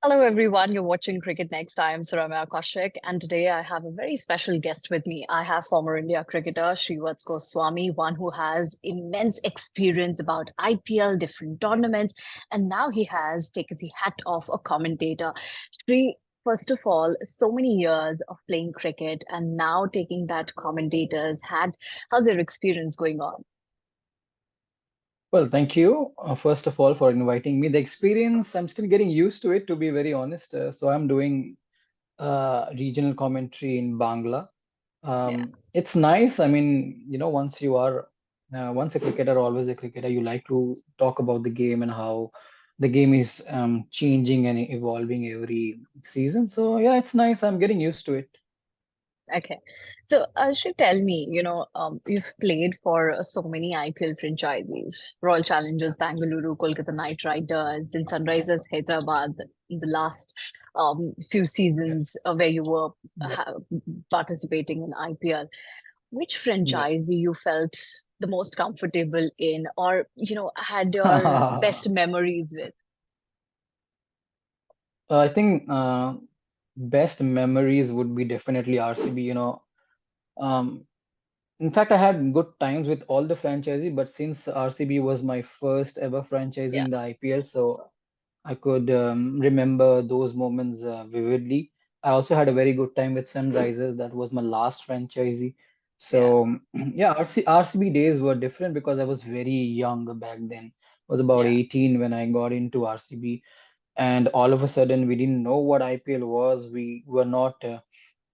Hello, everyone. You're watching Cricket Next. I am Saramya Kaushik, and today I have a very special guest with me. I have former India cricketer Shreevats Goswami, one who has immense experience about IPL, different tournaments, and now he has taken the hat of a commentator. Shri, first of all, so many years of playing cricket and now taking that commentator's hat. How's your experience going on? Well, thank you, first of all, for inviting me. The experience, I'm still getting used to it, to be very honest. So I'm doing regional commentary in Bangla. Yeah. It's nice. I mean, once a cricketer, always a cricketer, you like to talk about the game and how the game is changing and evolving every season. So yeah, it's nice. I'm getting used to it. Okay. So, should tell me, you've played for so many IPL franchises, Royal Challengers Bengaluru, Kolkata Knight Riders, then Sunrisers Hyderabad, the last few Yeah. seasons where you were Yep. participating in IPL. Which Yeah. franchise you felt the most comfortable in, or, had your best memories with? I think best memories would be definitely RCB. Um, in fact, I had good times with all the franchises, but since RCB was my first ever franchise Yeah, in the IPL, so I could remember those moments vividly. I also had a very good time with Sunrisers. That was my last franchisee. yeah, So yeah, RCB days were different because I was very young back then. I was about yeah, 18 when I got into RCB, and all of a sudden we didn't know what IPL was. We were not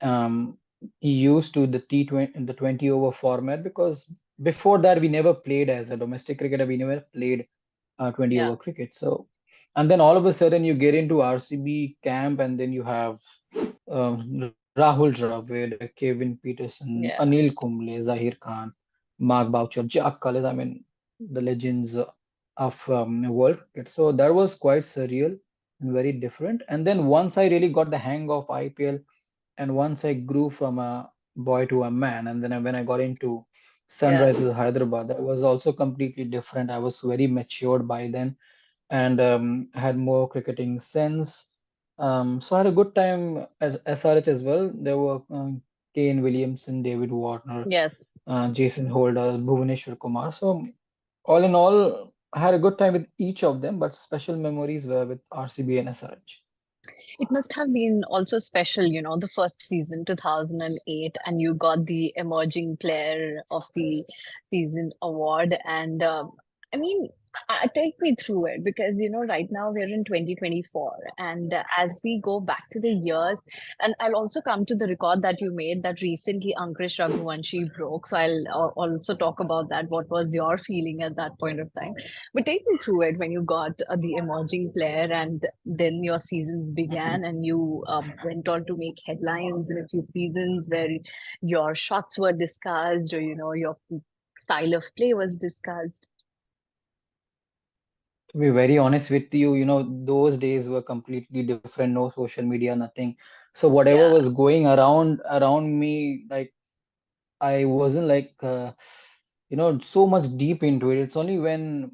um, used to the T20, the 20 over format, because before that we never played as a domestic cricketer. We never played 20 yeah, over cricket. So, and then all of a sudden you get into RCB camp, and then you have Rahul Dravid, Kevin Peterson, yeah. Anil Kumble, Zahir Khan, Mark Boucher, Jack Collins. I mean, the legends of world cricket. So that was quite surreal and very different. And then once I really got the hang of IPL, and once I grew from a boy to a man, and then when I got into Yeah. Sunrisers Hyderabad, that was also completely different. I was very matured by then, and had more cricketing sense. So I had a good time at SRH as well. There were Kane Williamson, David Warner, Yes. Jason Holder, Bhuvaneshwar Kumar. So all in all, I had a good time with each of them, but special memories were with RCB and SRH. It must have been also special, the first season, 2008, and you got the Emerging Player of the Season award. And I mean, take me through it because, right now we're in 2024. And as we go back to the years, and I'll also come to the record that you made that recently Ankush Raghuvanshi broke. So I'll also talk about that. What was your feeling at that point of time? But take me through it when you got the emerging player and then your seasons began and you went on to make headlines in a few seasons where your shots were discussed or, your style of play was discussed. To be very honest with you, those days were completely different. No social media, nothing. So whatever Yeah, was going around me, like I wasn't like so much deep into it. It's only when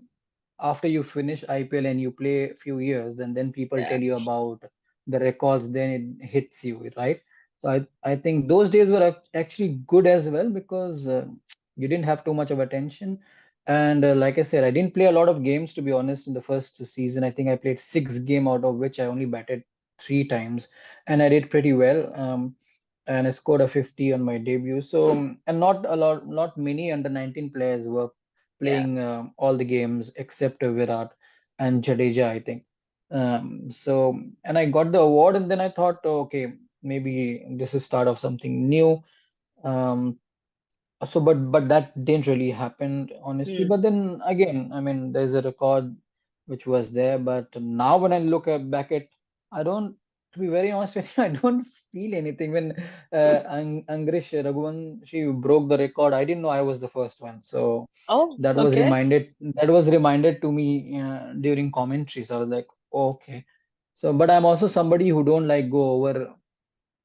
after you finish IPL and you play a few years, then people yeah. tell you about the records, then it hits you, right? So I think those days were actually good as well, because you didn't have too much of attention. And like I said, I didn't play a lot of games, to be honest. In the first season, I think I played 6 games, out of which I only batted 3 times, and I did pretty well. And I scored a 50 on my debut. So, and not many under 19 players were Yeah. playing all the games except Virat and Jadeja, I think. So, and I got the award, and then I thought, okay, maybe this is start of something new. Um, so, but that didn't really happen, honestly. Mm. But then again, I mean, there's a record which was there. But now when I look back at, I don't, to be very honest with you, I don't feel anything. When Angrish Raghuvan, she broke the record, I didn't know I was the first one. So Oh, okay. that was reminded to me during commentary. So I was like, okay. So, but I'm also somebody who don't like go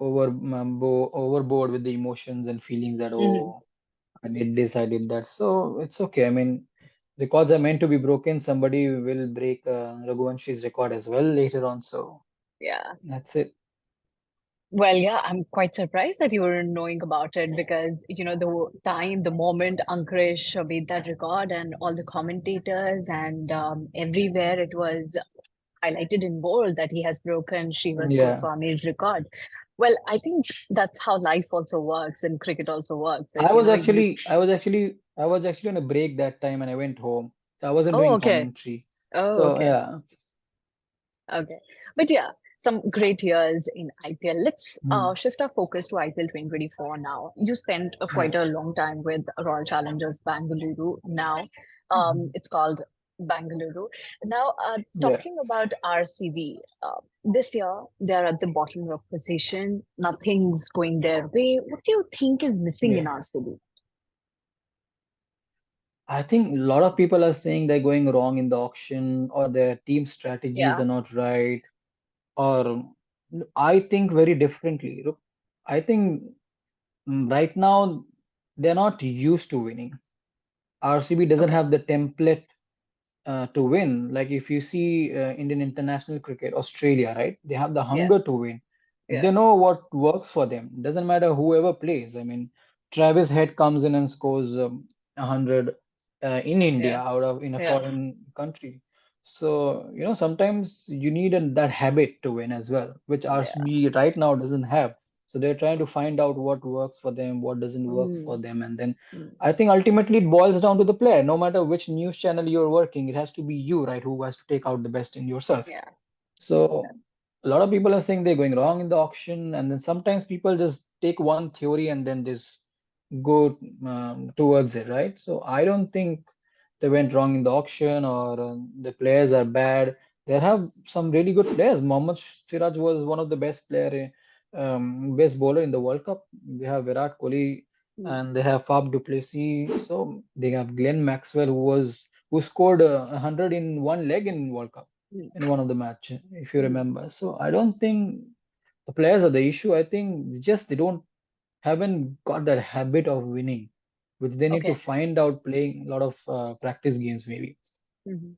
overboard with the emotions and feelings that, Mhm. oh, I did this, I did that. So it's okay. I mean, records are meant to be broken. Somebody will break Raghuvanshi's record as well later on. So Yeah. That's it. Well, yeah, I'm quite surprised that you were knowing about it because, the moment Ankuresh made that record and all the commentators and everywhere it was highlighted in bold that he has broken Shreevats Yeah. Goswami's record. Well, I think that's how life also works and cricket also works. That, I was you. actually, I was actually, I was actually on a break that time and I went home. So I wasn't Oh, doing okay. commentary. Oh, So okay. yeah. Okay. But yeah, some great years in IPL. Let's Hmm. shift our focus to IPL 2024 now. You spent Yeah. quite a long time with Royal Challengers Bengaluru. Now, Mhm. it's called Bengaluru. Now, Yeah. talking about RCB, this year they're at the bottom of position. Nothing's going their way. What do you think is missing in Yeah. RCB? I think a lot of people are saying they're going wrong in the auction or their team strategies Yeah, are not right. Or I think very differently. Look, I think right now they're not used to winning. RCB doesn't okay. have the template to win. Like if you see Indian international cricket, Australia, right? They have the Yeah, hunger to win. yeah, They know what works for them. Doesn't matter whoever plays. I mean, Travis Head comes in and scores 100 in India yeah, out of in a yeah, foreign country. So sometimes you need that habit to win as well, which yeah. RCB right now doesn't have. So they're trying to find out what works for them, what doesn't work for Mm, them, and then mm, I think ultimately it boils down to the player. No matter which news channel you're working, it has to be you, right, who has to take out the best in yourself. yeah, So a lot of people are saying they're going wrong in the auction, and then sometimes people just take one theory and then just go towards it, right? So I don't think they went wrong in the auction or the players are bad. They have some really good players. Mohammad Siraj was one of the best player, best bowler in the World Cup. They have Virat Kohli mm, and they have Fab du Plessis. So they have Glenn Maxwell who scored 100 in one leg in World Cup mm, in one of the match, if you mm. remember. So I don't think the players are the issue. I think it's just they don't haven't got that habit of winning, which they need to Okay. find out playing a lot of practice games maybe. Mhm.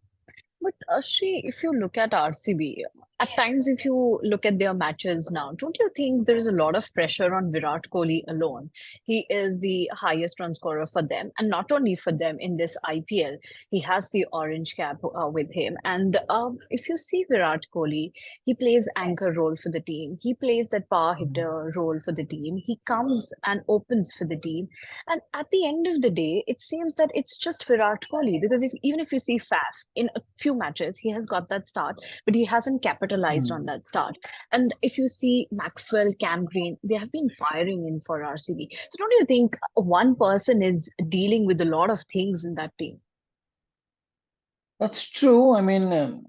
But Shri, if you look at RCB, at times if you look at their matches now, don't you think there is a lot of pressure on Virat Kohli alone? He is the highest run scorer for them, and not only for them in this IPL, he has the orange cap with him. And if you see Virat Kohli, he plays anchor role for the team. He plays that power Mm. hitter role for the team. He comes and opens for the team. And at the end of the day, it seems that it's just Virat Kohli because if even if you see Faf in a few matches, he has got that start, but he hasn't capitalized on Mm. that start. And if you see Maxwell, Cam Green, they have been firing in for RCB. So don't you think one person is dealing with a lot of things in that team? That's true. I mean,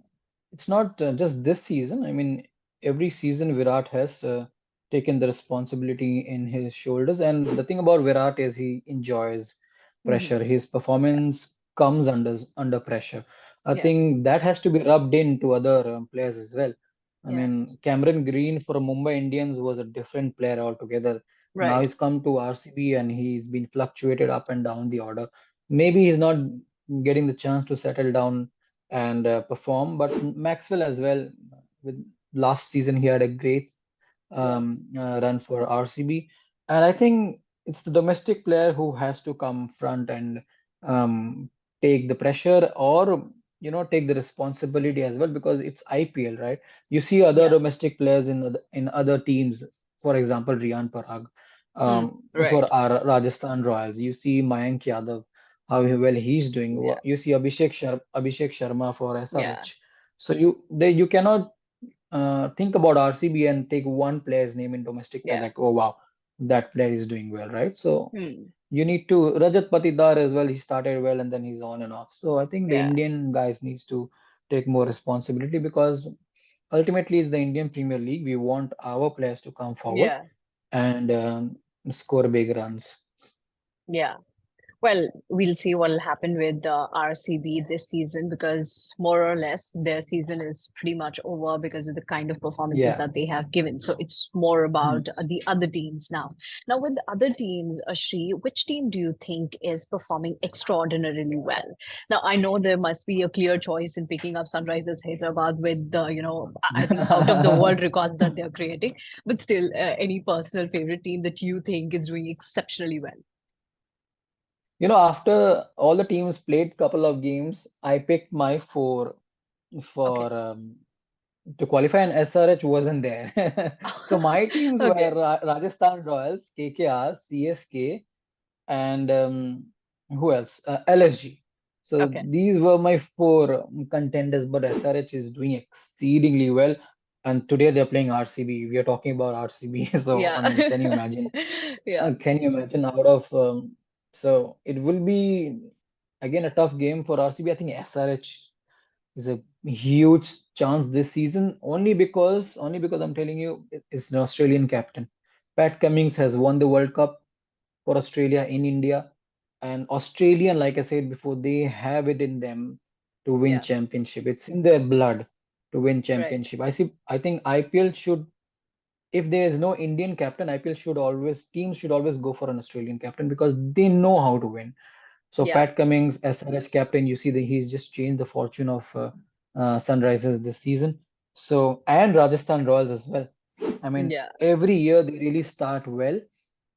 it's not just this season. I mean, every season Virat has taken the responsibility in his shoulders. And the thing about Virat is he enjoys Hmm. pressure. His performance comes under pressure. I Yeah, think that has to be rubbed into other players as well. I yeah, mean, Cameron Green for Mumbai Indians was a different player altogether. Now right. he's come to RCB and he's been fluctuated up and down the order. Maybe he's not getting the chance to settle down and perform. But Maxwell as well, with last season he had a great Yeah, run for RCB, and I think it's the domestic player who has to come front and um, take the pressure or take the responsibility as well because it's IPL, right? You see other yeah. domestic players in other teams, for example, Riyan Parag Hmm. Right. for our Rajasthan Royals. You see Mayank Yadav, how well he's doing. Yeah, You see Abhishek Sharma for yeah, SRH. So you cannot think about RCB and take one player's name in domestic play yeah. like, oh wow, that player is doing well, right? So Hmm. you need to Rajat Patidar as well. He started well and then he's on and off. So I think the Yeah, Indian guys needs to take more responsibility because ultimately it's the Indian Premier League. We want our players to come forward yeah, and score big runs. yeah. Well, we'll see what will happen with RCB this season because more or less their season is pretty much over because of the kind of performances Yeah. that they have given. So it's more Hmm. about the other teams now. Now, with the other teams, Shri, which team do you think is performing extraordinarily well? Now, I know there must be a clear choice in picking up Sunrisers Hyderabad with the, I think out of the world records that they're creating, but still, any personal favorite team that you think is doing exceptionally well? After all the teams played couple of games, I picked my four Okay. for to qualify, and SRH wasn't there. So my teams were Okay. Rajasthan Royals, KKR, CSK, and who else? LSG. So Okay. these were my four contenders, but SRH is doing exceedingly well. And today they're playing RCB. We are talking about RCB. So, I Yeah. mean, can you imagine? Yeah. Can you imagine out of so it will be again a tough game for RCB. I think SRH is a huge chance this season only because I'm telling you it's an Australian captain. Pat Cummins has won the World Cup for Australia in India, and Australian, like I said before, they have it in them to win Yeah. championship. It's in their blood to win Right. championship. I think IPL should, if there is no Indian captain, IPL should always teams should always go for an Australian captain because they know how to win. So Yeah. Pat Cummins, SRH captain, you see that he's just changed the fortune of Sunrisers this season. So and Rajasthan Royals as well. I mean, Yeah. every year they really start well,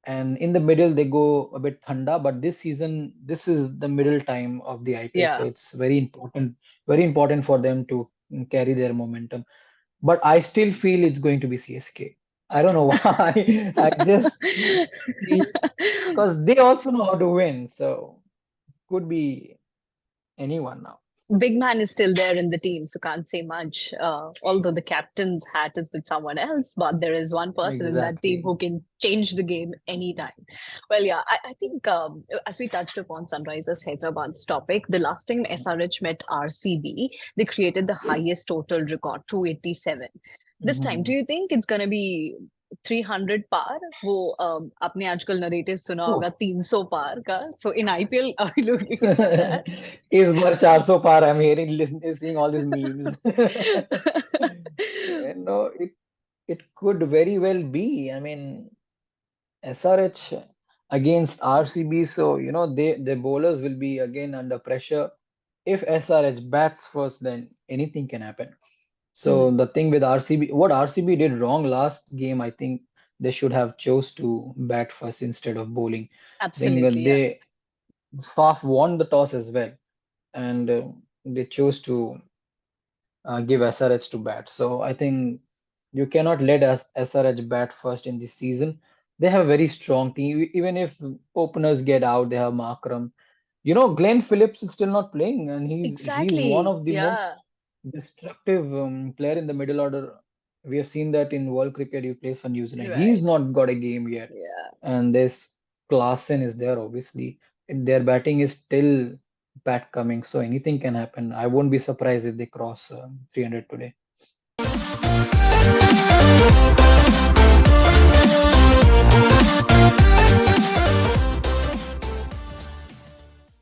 and in the middle they go a bit thanda. But this season, this is the middle time of the IPL, so Yeah. it's very important for them to carry their momentum. But I still feel it's going to be CSK. I don't know why. I just feel because they also know how to win, so could be anyone now. Big man is still there in the team, so can't say much. Although the captain's hat is with someone else, but there is one person in that team Exactly. who can change the game anytime. Well, yeah, I think as we touched upon Sunrisers Hyderabad's topic, the last time SRH met RCB, they created the highest total record, 287. This time, do Mhm. you think it's gonna be 300 पार वो आपने आजकल narrative सुना Oof. होगा 300 पार का so in IPL are we looking at that? इस बार 400 पार. I'm hearing, listening, seeing all these memes. No, it could very well be. I mean, SRH against RCB, so the bowlers will be again under pressure. If SRH bats first, then anything can happen. So Mhm. the thing with RCB, what RCB did wrong last game, I think they should have chose to bat first instead of bowling. I think Absolutely, yeah. they half won the toss as well, and they chose to give SRH to bat. So I think you cannot let SRH bat first in this season. They have a very strong team. Even if openers get out, they have Markram. Glenn Phillips is still not playing, and he's one Exactly. of the most Yeah. destructive player in the middle order. We have seen that in World Cricket. He plays for New Zealand. He's Right. not got a game yet, Yeah. and this Klaasen is there. Obviously, their batting is still Pat Cummings, so anything can happen. I won't be surprised if they cross 300 today.